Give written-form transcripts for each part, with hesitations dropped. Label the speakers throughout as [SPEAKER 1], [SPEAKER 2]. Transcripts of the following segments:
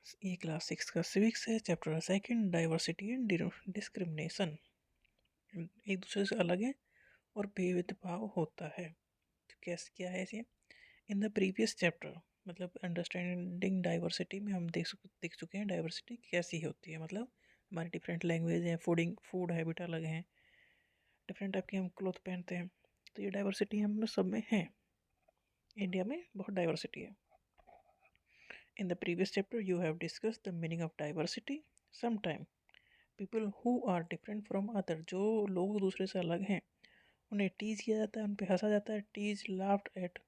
[SPEAKER 1] ये क्लास 6 का सिविक्स है, chapter second, diversity and discrimination. एक दूसरे से अलग है और भेदभाव होता है। तो कैसे क्या है इसे? इन द प्रीवियस चैप्टर मतलब अंडरस्टैंडिंग डाइवर्सिटी में हम देख चुके हैं डाइवर्सिटी कैसी होती है। मतलब हमारी डिफरेंट लैंग्वेज है, फूड हैबिट अलग हैं, डिफरेंट टाइप के हम क्लोथ पहनते हैं। तो ये डाइवर्सिटी हम सब में है। इंडिया में बहुत डाइवर्सिटी है। In the previous chapter, you have discussed the meaning of diversity. Sometimes people who are different from other, जो लोग दूसरे से अलग हैं, उन्हें टीज किया जाता है, उन पे हंसा जाता है, टीज लाफ्ड एट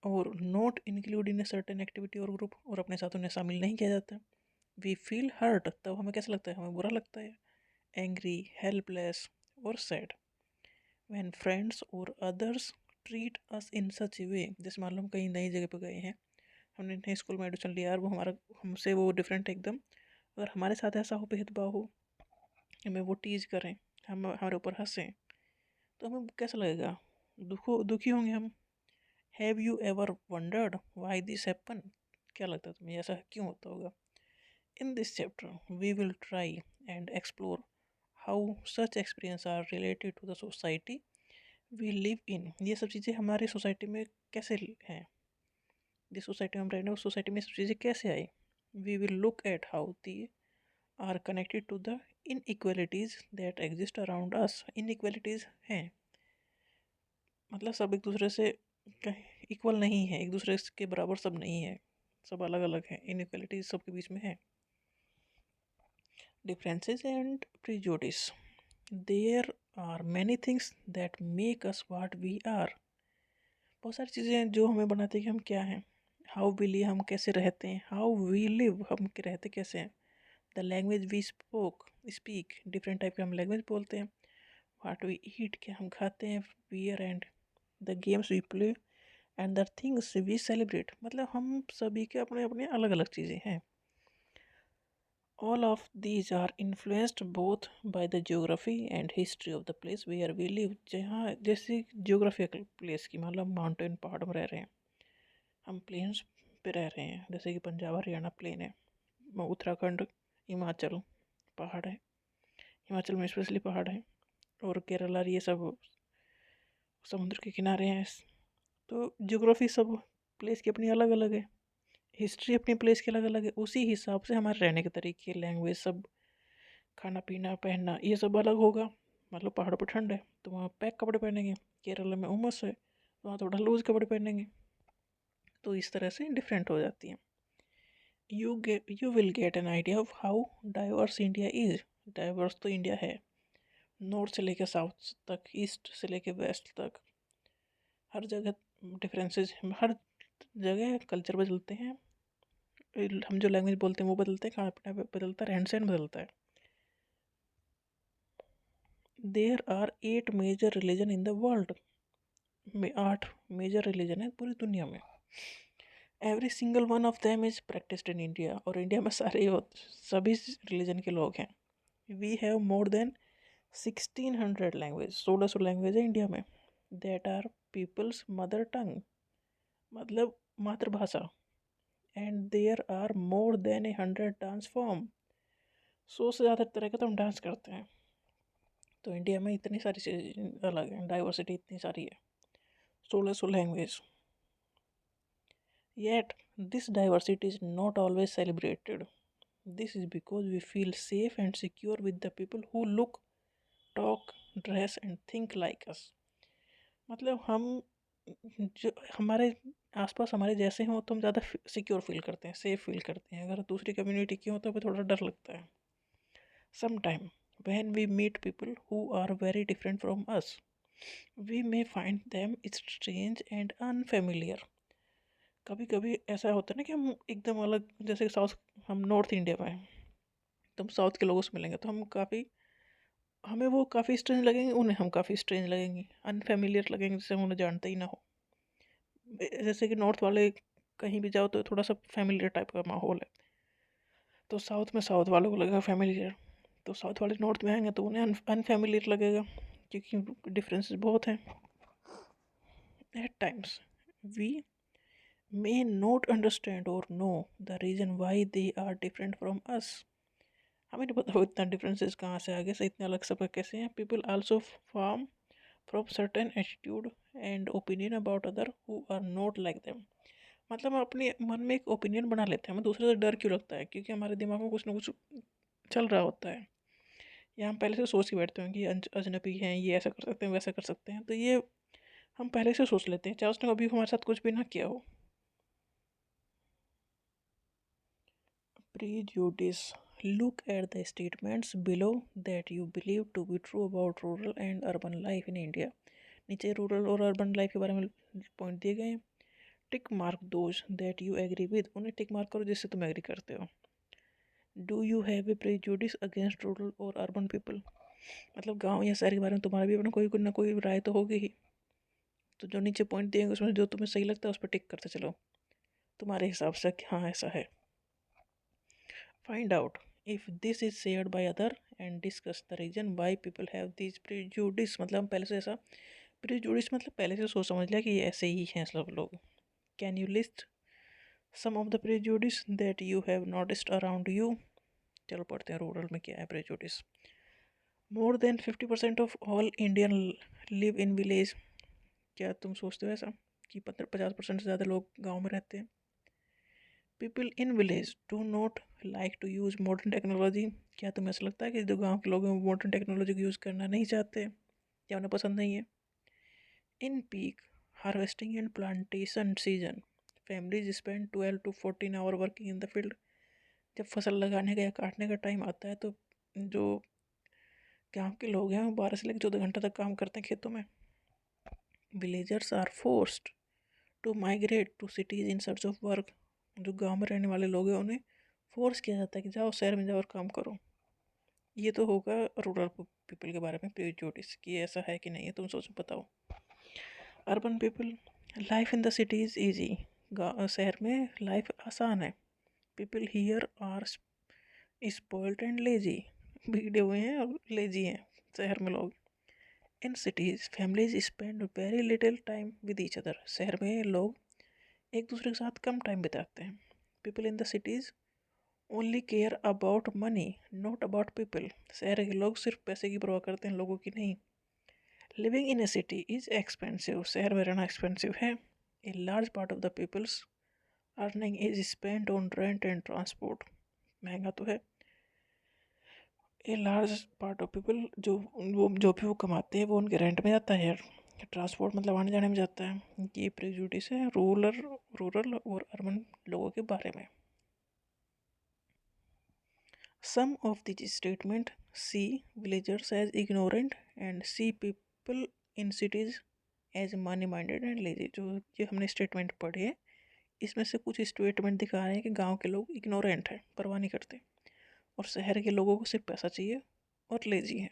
[SPEAKER 1] और not include in certain activity और ग्रुप, और अपने साथ उन्हें शामिल नहीं किया जाता। वी फील हर्ट, तब हमें कैसा लगता है? हमें बुरा लगता है। एंग्री, हेल्पलेस और सैड व्हेन फ्रेंड्स और अदर्स ट्रीट अस इन सच वे। जैसे मान लो हम कहीं नई जगह पर गए हैं, हमने नए स्कूल में एडमिशन लिया और वो हमारा हमसे वो डिफरेंट एकदम, अगर हमारे साथ ऐसा हो भेदभाव हो, हमें वो टीज करें, हम हमारे ऊपर हंसें, तो हमें कैसा लगेगा? दुखी होंगे हम। Have you ever wondered why this happen? क्या लगता है तुम्हें ऐसा क्यों होता होगा? In this chapter we will try and explore how such experience are related to the society we live in. ये सब चीज़ें हमारी सोसाइटी में कैसे हैं, जिस सोसाइटी में हम रह रहे हैं उस सोसाइटी में सब चीज़ें कैसे आई। We will look at how they are connected to the inequalities that exist around us. Inequalities हैं मतलब सब एक दूसरे से इक्वल नहीं है, एक दूसरे के बराबर सब नहीं है, सब अलग अलग हैं। इनइक्वालिटीज सबके बीच में है। Differences and prejudice, there are many things that make us what we are. बहुत सारी चीज़ें हैं जो हमें बनाती है कि हम क्या हैं। हाउ वी लिव, हम कैसे रहते हैं। हाउ वी लिव, हम रहते कैसे हैं। The language we speak, different type के हम लैंग्वेज बोलते हैं। व्हाट वी ईट, क्या हम खाते हैं। Wear and the games we play and the things we celebrate, मतलब हम सभी के अपने अपने अलग अलग चीज़ें हैं। All of these are influenced both by the geography and history of the place where we live। जहाँ जैसे geographical place की, मतलब माउंटेन पहाड़ में रह रहे हैं, हम प्लेन्स पे रह रहे हैं, जैसे कि पंजाब हरियाणा प्लेन है, उत्तराखंड हिमाचल पहाड़ है, हिमाचल में स्पेशली पहाड़ है, और केरला ये सब समुद्र के किनारे हैं। तो ज्योग्राफी सब प्लेस की अपनी अलग अलग है, हिस्ट्री अपनी प्लेस की अलग अलग है। उसी हिसाब से हमारे रहने के तरीके, लैंग्वेज, सब खाना पीना पहनना ये सब अलग होगा। मतलब पहाड़ों पर ठंड है तो वहाँ पैक कपड़े पहनेंगे, केरला में उमस है तो वहाँ थोड़ा लूज कपड़े पहनेंगे। तो इस तरह से डिफरेंट हो जाती हैं। You will get an idea of how diverse India is. Diverse तो इंडिया है, नॉर्थ से लेकर साउथ तक, ईस्ट से लेकर वेस्ट तक, हर जगह डिफरेंसेस। हर जगह कल्चर बदलते हैं, हम जो लैंग्वेज बोलते हैं वो बदलते हैं, खाना पीना बदलता है, रहन सहन बदलता है। There are 8 major religion in the world. में 8 मेजर रिलीजन है पूरी दुनिया में। Every single one of them is practised in India, और इंडिया में सभी रिलीजन के लोग हैं। We have more than 1600 language, 1600 language है इंडिया में। That are people's mother tongue, मतलब मातृभाषा। And there are more than 100 dance form, 100 से ज़्यादा तरह का तो हम डांस करते हैं। तो इंडिया में इतनी सारी चीज़ें अलग हैं, डाइवर्सिटी इतनी सारी है, 1600 language. Yet, this diversity is not always celebrated. This is because we feel safe and secure with the people who look, talk, dress and think like us। मतलब हम जो हमारे आसपास हमारे जैसे हों तो हम ज़्यादा सिक्योर फील करते हैं, सेफ फील करते हैं। अगर दूसरी कम्युनिटी की हो तो हमें थोड़ा डर लगता है। Sometime when we meet people who are very different from us, we may find them strange and unfamiliar। कभी कभी ऐसा होता है ना कि हम एकदम अलग, जैसे साउथ, हम नॉर्थ इंडिया में हैं तो हम साउथ के लोगों से मिलेंगे तो हम काफ़ी, हमें वो काफ़ी स्ट्रेंज लगेंगे, उन्हें हम काफ़ी स्ट्रेंज लगेंगे, अनफेमिलियर लगेंगे, जैसे हम उन्हें जानते ही ना हो। जैसे कि नॉर्थ वाले कहीं भी जाओ तो थोड़ा सा फैमिलियर टाइप का माहौल है, तो साउथ में साउथ वालों को लगेगा फैमिलियर, तो साउथ वाले नॉर्थ में आएंगे तो उन्हें अनफेमिलियर लगेगा, क्योंकि डिफरेंसेस बहुत हैं। At times we may not understand or know the reason why they are different from us. हमें नहीं पता वो इतना डिफरेंसेस कहाँ से आ गए, से इतने अलग सब कैसे हैं. People also form from certain attitude and opinion about other who are not like them. मतलब हम अपने मन में एक ओपिनियन बना लेते हैं. हमें दूसरे से डर क्यों लगता है? क्योंकि हमारे दिमाग में कुछ ना कुछ चल रहा होता है, या हम पहले से सोच के बैठते हैं कि अजनबी हैं, ये ऐसा कर सकते हैं, वैसा कर सकते हैं. तो ये हम पहले से सोच लेते हैं, चाहे उसने कभी हमारे साथ कुछ भी ना किया हो. Prejudice. Look at the statements below that you believe to be true about rural and urban life in India. नीचे रूरल और अर्बन लाइफ के बारे में पॉइंट दिए गए हैं. Tick mark those that you agree with. उन्हें टिक मार्क करो जिससे तुम एग्री करते हो. Do you have a prejudice against rural और अर्बन पीपल. मतलब गांव या शहर के बारे में तुम्हारा भी अपना कोई ना कोई राय तो होगी ही. तो जो नीचे पॉइंट दिए उसमें जो तुम्हें सही लगता है उस पर टिक करते चलो तुम्हारे हिसाब से कि हाँ ऐसा है. Find out if this is shared by other and discuss the reason why people have this prejudice. मतलब हम पहले से ऐसा प्रेजुडिस मतलब पहले से सोच समझ लिया कि ये ऐसे ही हैं सब लोग. Can you list some of the prejudice that you have noticed around you. चलो पढ़ते हैं रूरल में क्या है prejudice. More than 50% of all Indian live in village. क्या तुम सोचते हो ऐसा कि 50% से ज़्यादा लोग गांव में रहते हैं. People in village do not like to use modern technology. क्या तुम्हें ऐसा लगता है कि जो गांव के लोग हैं वो मॉडर्न टेक्नोलॉजी का यूज़ करना नहीं चाहते या उन्हें पसंद नहीं है. In peak harvesting and plantation season families spend 12 to 14 hour working in the field. जब फसल लगाने का या काटने का टाइम आता है तो जो गांव के लोग हैं वो 12 से लेकर 14 घंटा तक काम करते हैं खेतों में. Villagers are forced to migrate to cities in search of work. जो गांव में रहने वाले लोग हैं उन्हें फोर्स किया जाता है कि जाओ शहर में जाओ और काम करो. ये तो होगा रूरल पीपल के बारे में प्रेजुडिस कि ऐसा है कि नहीं है. तुम सोचो बताओ. Urban people. Life in the city is easy. शहर में लाइफ आसान है. People here are spoiled and lazy. बिगड़े हुए हैं और लेजी हैं शहर में लोग. In cities families spend very little time with each other. शहर में लोग एक दूसरे के साथ कम टाइम बिताते हैं. People in the cities only care about money not about people. शहर के लोग सिर्फ पैसे की परवाह करते हैं, लोगों की नहीं. Living in a city is expensive. शहर में रहना एक्सपेंसिव है. A large part of the people's earning is spend on rent and transport. महंगा तो है. A large part of people जो भी वो कमाते हैं वो उनके रेंट में जाता है. ट्रांसपोर्ट मतलब आने जाने में जाता है. ये प्रेजुडिस है रूरल और अर्बन लोगों के बारे में. Some of this statement see villagers as ignorant and see people in cities as money minded and lazy. जो ये हमने स्टेटमेंट पढ़े हैं इसमें से कुछ स्टेटमेंट दिखा रहे हैं कि गांव के लोग इग्नोरेंट हैं, परवाह नहीं करते, और शहर के लोगों को सिर्फ पैसा चाहिए और लेजी हैं.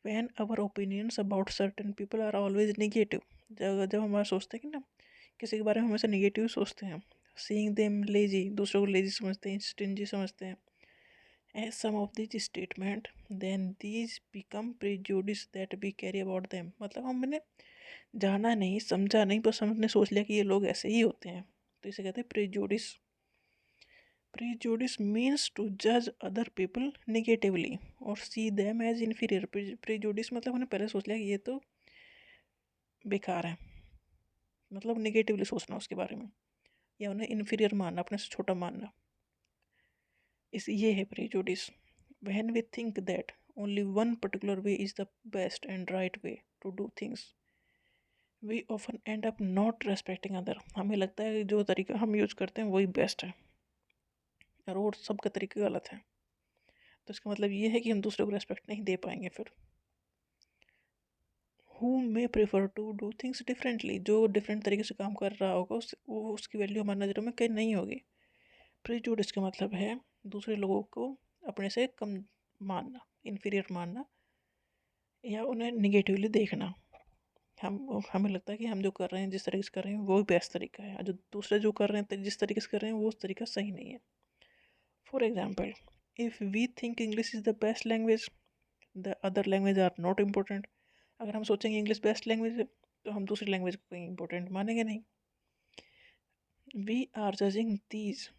[SPEAKER 1] When our opinions about certain people are always negative. जब हमारा सोचते हैं कि ना किसी के बारे में हमेशा निगेटिव सोचते हैं. सीइंग देम लेजी, दूसरों को लेजी समझते हैं, स्टिंजी समझते हैं. As some of this statement then these become prejudice that we carry about them. मतलब हमने जाना नहीं समझा नहीं, बस हमने सोच लिया कि ये लोग ऐसे ही होते हैं, तो इसे कहते हैं प्रेजुडिस. प्रेजुडिस मीन्स टू जज अदर पीपल निगेटिवली और see them as inferior. Prejudice मतलब हमने पहले सोच लिया कि ये तो बेकार है, मतलब निगेटिवली सोचना उसके बारे में, या उन्हें इन्फीरियर मानना, अपने से छोटा मानना. इस ये है prejudice. When we think that only one particular way is the best and right way to do things we often end up not respecting other. हमें लगता है कि जो तरीका हम यूज़ करते हैं वही बेस्ट है और वो सबका तरीका गलत है. तो इसका मतलब ये है कि हम दूसरे को रेस्पेक्ट नहीं दे पाएंगे फिर. Who may prefer to do things differently. जो डिफरेंट तरीके से काम कर रहा होगा उसकी वैल्यू हमारी नज़रों में कहीं नहीं होगी. प्रेजुडिस का मतलब है दूसरे लोगों को अपने से कम मानना, इन्फीरियर मानना, या उन्हें निगेटिवली देखना. हमें लगता है कि हम जो कर रहे हैं, जिस तरीके से कर रहे हैं वो बेस्ट तरीका है, और जो दूसरे जो कर रहे हैं जिस तरीके से कर रहे हैं वो तरीका सही नहीं है. For example, if we think English is the best language the other language are not important. अगर हम सोचेंगे इंग्लिश बेस्ट लैंग्वेज है तो हम दूसरी लैंग्वेज को कहीं इंपॉर्टेंट मानेंगे नहीं. We are judging these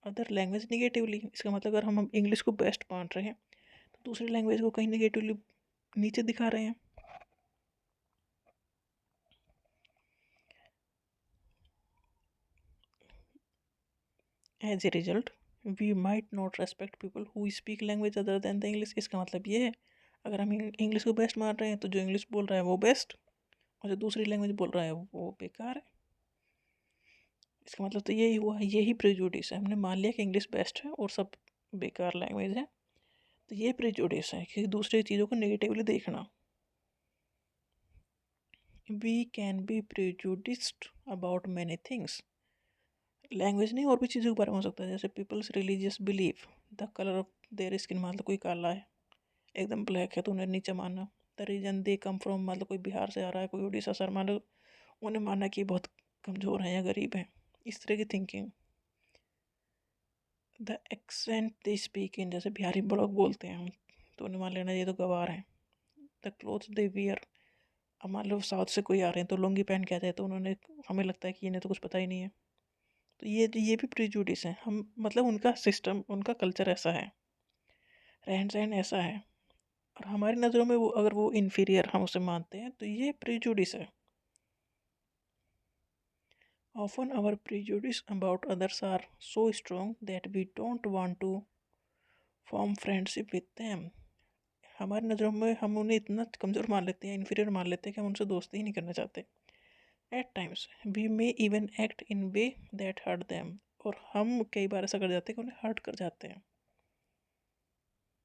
[SPEAKER 1] other language negatively. इसका मतलब अगर हम इंग्लिश को बेस्ट मान रहे हैं तो दूसरी लैंग्वेज को कहीं निगेटिवली नीचे दिखा रहे हैं। As a result we might not respect people who speak language other than the English. इसका मतलब ये है अगर हम इंग्लिश को बेस्ट मान रहे हैं तो जो इंग्लिश बोल रहा है वो बेस्ट, और जो दूसरी लैंग्वेज बोल रहा है वो बेकार है। इसका मतलब तो यही हुआ, यही प्रेजुडिस है। हमने मान लिया कि इंग्लिश बेस्ट है और सब बेकार लैंग्वेज है, तो ये प्रेजुडिस है कि दूसरी चीज़ों को नेगेटिवली देखना। We can be prejudiced about many things. Language नहीं और भी चीज़ों के बारे में हो सकता है, जैसे people's religious believe, the colour of their skin, मान लो कोई काला है एकदम ब्लैक है तो उन्हें नीचे मानना। The region they come from, मान लो कोई बिहार से आ रहा है, कोई उड़ीसा से, मान लो उन्हें मानना कि बहुत कमज़ोर है या गरीब है, इस तरह की thinking. The accent they speak in, जैसे बिहारी लोग बोलते हैं हम तो उन्हें मान लेना ये तो गवार है। द क्लोथ्स दे वियर, अब मान लो साउथ से कोई आ रहे हैं तो लुंगी पहन के आते हैं तो उन्होंने, हमें लगता है कि इन्हें तो कुछ पता ही नहीं है, तो ये भी प्रिजुडिस है। हम मतलब उनका सिस्टम, उनका कल्चर ऐसा है, रहन सहन ऐसा है, और हमारी नज़रों में वो, अगर वो इन्फीरियर हम उसे मानते हैं तो ये प्रिजुडिस है। Often our prejudice about others are so strong that we don't want to form friendship with them. हमारी नज़रों में हम उन्हें इतना कमज़ोर मान लेते हैं, इन्फीरियर मान लेते हैं कि हम उनसे दोस्ती ही नहीं करना चाहते। At times we may even act in way that hurt them, और हम कई बार ऐसा कर जाते हैं कि उन्हें हर्ट कर जाते हैं।